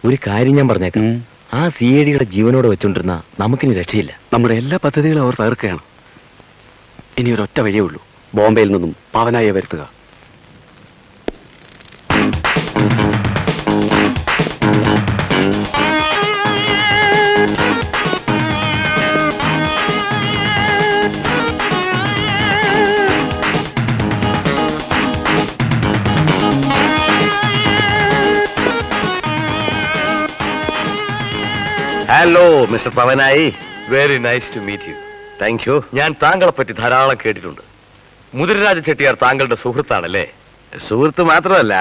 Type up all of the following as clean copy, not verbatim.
ഒരു കാര്യം ഞാൻ പറഞ്ഞേക്കാം, ആ CID ജീവനോടെ വെച്ചോണ്ടിരുന്ന നമുക്കിനി രക്ഷയില്ല. നമ്മുടെ എല്ലാ പദ്ധതികളും അവർ തകർക്കുകയാണ്. ഇനി ഒരൊറ്റ വഴിയേ ഉള്ളൂ, ബോംബെയിൽ നിന്നും പവനായെ വരുത്തുക. Hello mister Pavanayi. Very nice to meet you. Thank you. ഞാൻ താങ്കളെ പറ്റി ധാരാളം കേട്ടിട്ടുണ്ട്. മുതിരരാജ ചെട്ടിയാർ താങ്കളുടെ സുഹൃത്താണല്ലേ? സുഹൃത്ത് മാത്രമല്ല,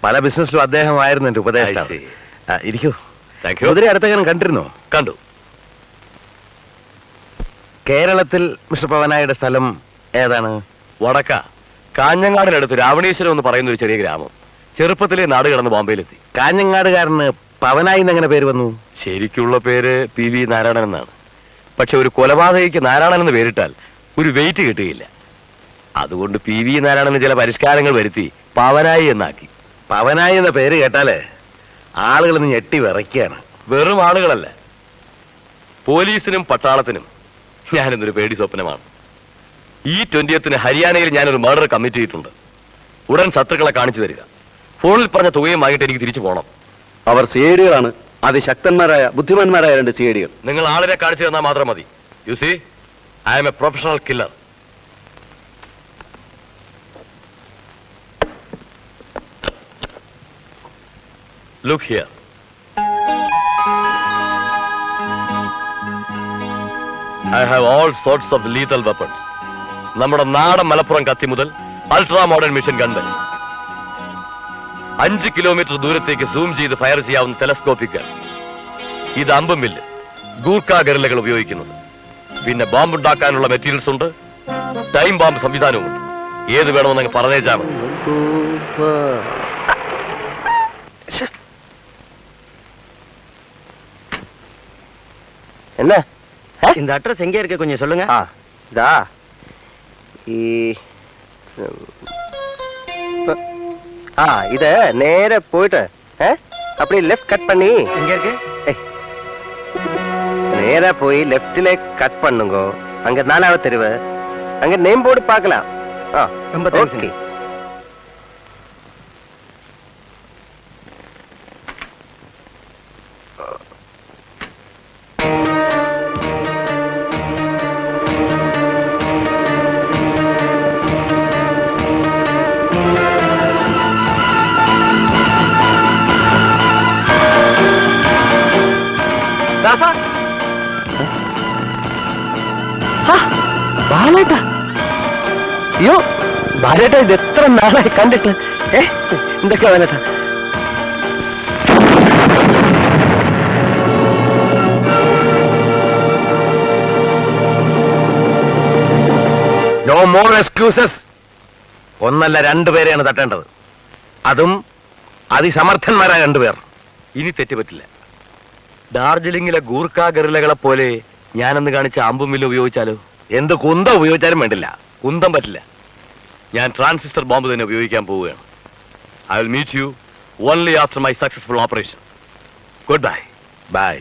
പല ബിസിനസ്സിലും അദ്ദേഹമായിരുന്നു എന്റെ ഉപദേശം. ഇരിക്കൂ. Thank you. മുതിര അടുത്തെങ്ങനെ കണ്ടിരുന്നോ? കണ്ടു. കേരളത്തിൽ മിസ്റ്റർ പവനായിയുടെ സ്ഥലം ഏതാണ്? വടക്ക കാഞ്ഞങ്ങാടിനടുത്ത് രാവണീശ്വരം എന്ന് പറയുന്ന ഒരു ചെറിയ ഗ്രാമം. ചെറുപ്പത്തിലെ നാട് കടന്ന് ബോംബെയിലെത്തി. കാഞ്ഞങ്ങാടുകാരന് പവനായി എന്നെങ്ങനെ പേര് വന്നു? ശരിക്കുള്ള പേര് PV നാരായണൻ എന്നാണ്. പക്ഷെ ഒരു കൊലപാതകയ്ക്ക് നാരായണൻ എന്ന് പേരിട്ടാൽ ഒരു വെയിറ്റ് കിട്ടുകയില്ല. അതുകൊണ്ട് PV നാരായണന് ചില പരിഷ്കാരങ്ങൾ വരുത്തി പവനായി എന്നാക്കി. പവനായി എന്ന പേര് കേട്ടാലേ ആളുകൾ ഞെട്ടി വിറയ്ക്കുകയാണ്. വെറും ആളുകളല്ല, പോലീസിനും പട്ടാളത്തിനും ഞാനിന്നൊരു പേടി സ്വപ്നമാണ്. ഈ 20th ഹരിയാനയിൽ ഞാനൊരു മർഡർ കമ്മിറ്റ് ചെയ്തിട്ടുണ്ട്. ഉടൻ ശത്രുക്കളെ കാണിച്ചു തരിക. ഫോണിൽ പറഞ്ഞ തുകയും വാങ്ങിയിട്ട് എനിക്ക് തിരിച്ചു പോകണം. അവർ CIDകളാണ്, അതിശക്തന്മാരായ ബുദ്ധിമാന്മാരായ 2 CIDകൾ. നിങ്ങൾ ആളിനെ കാണിച്ചു തന്നാൽ മാത്രം മതി. You see, I am a professional killer. Look here. I have all sorts of lethal weapons. നമ്മുടെ നാടൻ മലപ്പുറം കത്തി മുതൽ അൾട്രാ മോഡേൺ മിഷൻ ഗൺ വരെ. 5 കിലോമീറ്റർ ദൂരത്തേക്ക് സൂം ചെയ്ത് ഫയർ ചെയ്യാവുന്ന ടെലസ്കോപ്പിക് ഗൺ. ഇത് അമ്പും മില്ല് ഗൂർഖ ഗറില്ലകൾ ഉപയോഗിക്കുന്നത്. പിന്നെ ബോംബ് ഉണ്ടാക്കാനുള്ള മെറ്റീരിയൽസ് ഉണ്ട്, ടൈം ബോംബ് സംവിധാനവും ഉണ്ട്. ഏത് വേണമെന്ന് പറഞ്ഞേച്ചാ മതി. എന്നാ இந்த அட்ரஸ் எங்க இருக்கு கொஞ்சம் சொல்லுங்க. ഇതാ ഈ ഇത് നേരെ പോയിട്ട് அப்படி லெஃப்ட் கட் பண்ணி எங்க இருக்கு? நேரா போய் லெஃப்ட்ல கட் பண்ணுங்க. அங்க 4வது தெருவு, அங்க நேம் போர்டு பார்க்கலாம். ரொம்ப தேங்க்ஸ். ബാലേട്ടാ, അയ്യോ ബാലേട്ടാ, ഇത് എത്ര നാളായി കണ്ടിട്ട്. എന്തൊക്കെയാ ബാലേട്ടാ? No more excuses. ഒന്നല്ല 2 പേരെയാണ് തട്ടേണ്ടത്, അതും അതിസമർത്ഥന്മാരായ 2 പേർ. ഇനി തെറ്റുപറ്റില്ല. ഡാർജിലിംഗിലെ ഗൂർഖ ഗറില്ലകളെ പോലെ ഞാനന്ന് കാണിച്ച അമ്പും മില്ല് ഉപയോഗിച്ചാലോ? എന്ത് കുന്തം ഉപയോഗിച്ചാലും വേണ്ടില്ല. കുന്തം പറ്റില്ല. ഞാൻ ട്രാൻസിസ്റ്റർ ബോംബ് തന്നെ ഉപയോഗിക്കാൻ പോവുകയാണ്. I will meet you only after my successful operation. Goodbye. Bye.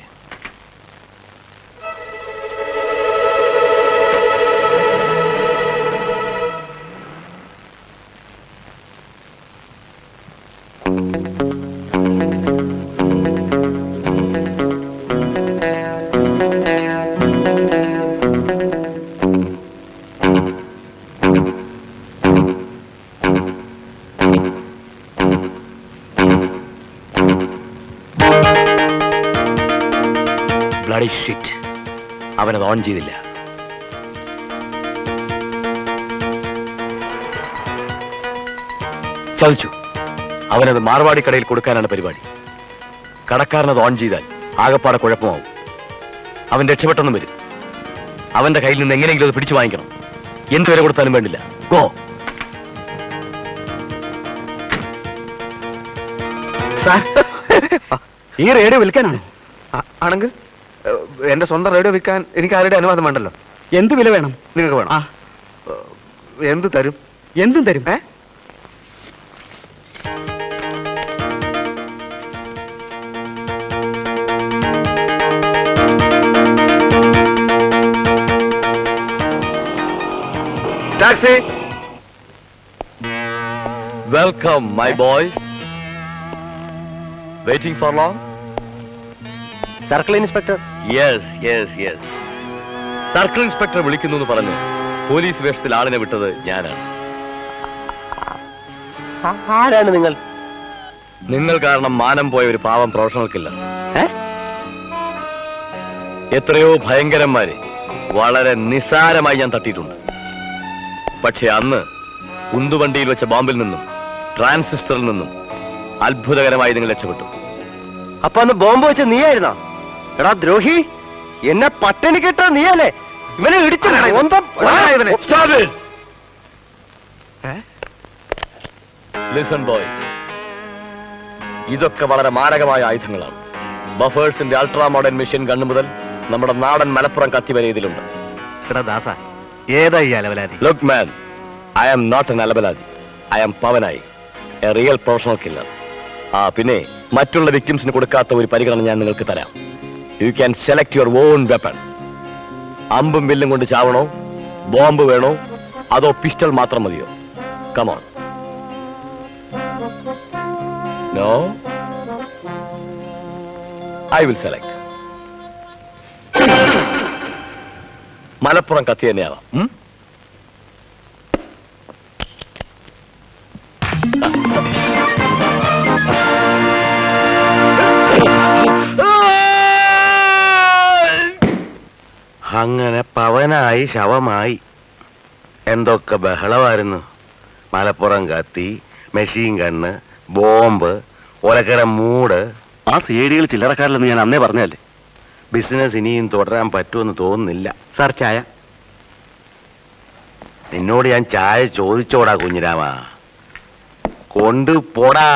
Bloody shit. അവനത് ഓൺ ചെയ്തില്ല. ചതിച്ചു. അവനത് മാർവാടി കടയിൽ കൊടുക്കാനാണ് പരിപാടി. കടക്കാരനത് ഓൺ ചെയ്താൽ ആകപ്പാടെ കുഴപ്പമാവും. അവൻ രക്ഷപ്പെട്ടെന്നും വരും. അവന്റെ കയ്യിൽ നിന്ന് എങ്ങനെയെങ്കിലും അത് പിടിച്ചു വാങ്ങിക്കണം. എന്ത് വില കൊടുത്താലും വേണ്ടില്ല. ഗോ. ഈ റേഡിയോ വിൽക്കാനാണോ? ആണെങ്കിൽ എന്റെ സ്വന്തം റേഡിയോ വിൽക്കാൻ എനിക്ക് ആരുടെ അനുവാദം വേണ്ടല്ലോ. എന്ത് വില വേണം? നിങ്ങൾക്ക് വേണം. എന്ത് തരും? എന്തും തരും. Taxi. Welcome my boy. Waiting for long? Circle inspector. Yes yes yes. Circle inspector വിളിക്കുന്നു എന്ന് പറഞ്ഞ് പോലീസ് വേഷത്തിൽ ആളിനെ വിട്ടത് ഞാനാണ്. ആരാണ് നിങ്ങൾ? നിങ്ങൾ കാരണം മാനം പോയ ഒരു പാവം പ്രൊഫഷണൽ കില്ലർ. എത്രയോ ഭയങ്കരന്മാരെ വളരെ നിസ്സാരമായി ഞാൻ തട്ടിയിട്ടുണ്ട്. പക്ഷെ അന്ന് ഉന്തുവണ്ടിയിൽ വെച്ച ബോംബിൽ നിന്നും ട്രാൻസിസ്റ്ററിൽ നിന്നും അത്ഭുതകരമായി നിങ്ങൾ രക്ഷപ്പെട്ടു. അപ്പൊ അന്ന് ബോംബ് വെച്ച നീയായിരുന്നോ? എടാ ദ്രോഹി, എന്നെ പട്ടിണി കിട്ടാ നീയല്ലേ? ഇവനെ ഇടിച്ചു. ലിസൺ ബോയ്, ഇതൊക്കെ വളരെ മാരകമായ ആയുധങ്ങളാണ്. ബഫേഴ്സിന്റെ അൾട്രാ മോഡേൺ മെഷീൻ ഗണ്ണ് മുതൽ നമ്മുടെ നാടൻ മലപ്പുറം കത്തി വരെ ഇതിലുണ്ട്. ദാസ, ഏതാ ഈ അലവലാതി? Look man, I am not an അലബലാദി. I am Pavanayi, a real professional killer. പിന്നെ മറ്റുള്ള വിക്ടിംസിന് കൊടുക്കാത്ത ഒരു പരിഗണന ഞാൻ നിങ്ങൾക്ക് തരാം. You can select your own weapon. അമ്പും വില്ലും കൊണ്ട് ചാവണോ, ബോംബ് വേണോ, അതോ പിസ്റ്റൾ മാത്രം മതിയോ? Come on. No, I will select. Malappuram കത്തി തന്നെയാവാം. അങ്ങനെ പവനായി ശവമായി. എന്തൊക്കെ ബഹളമായിരുന്നു. മലപ്പുറം കത്തി, മെഷീൻ ഗണ്ണ്, ബോംബ്, ഒലക്കര മൂട്. ആ സിഐഡികൾ ചില്ലറക്കാരില്ലെന്ന് ഞാൻ അന്നേ പറഞ്ഞല്ലേ. ബിസിനസ് ഇനിയും തുടരാൻ പറ്റുമെന്ന് തോന്നുന്നില്ല. സാർ ചായ. നിന്നോട് ഞാൻ ചായ ചോദിച്ചോടാ കുഞ്ഞിരാമ. കൊണ്ടുപോടാ.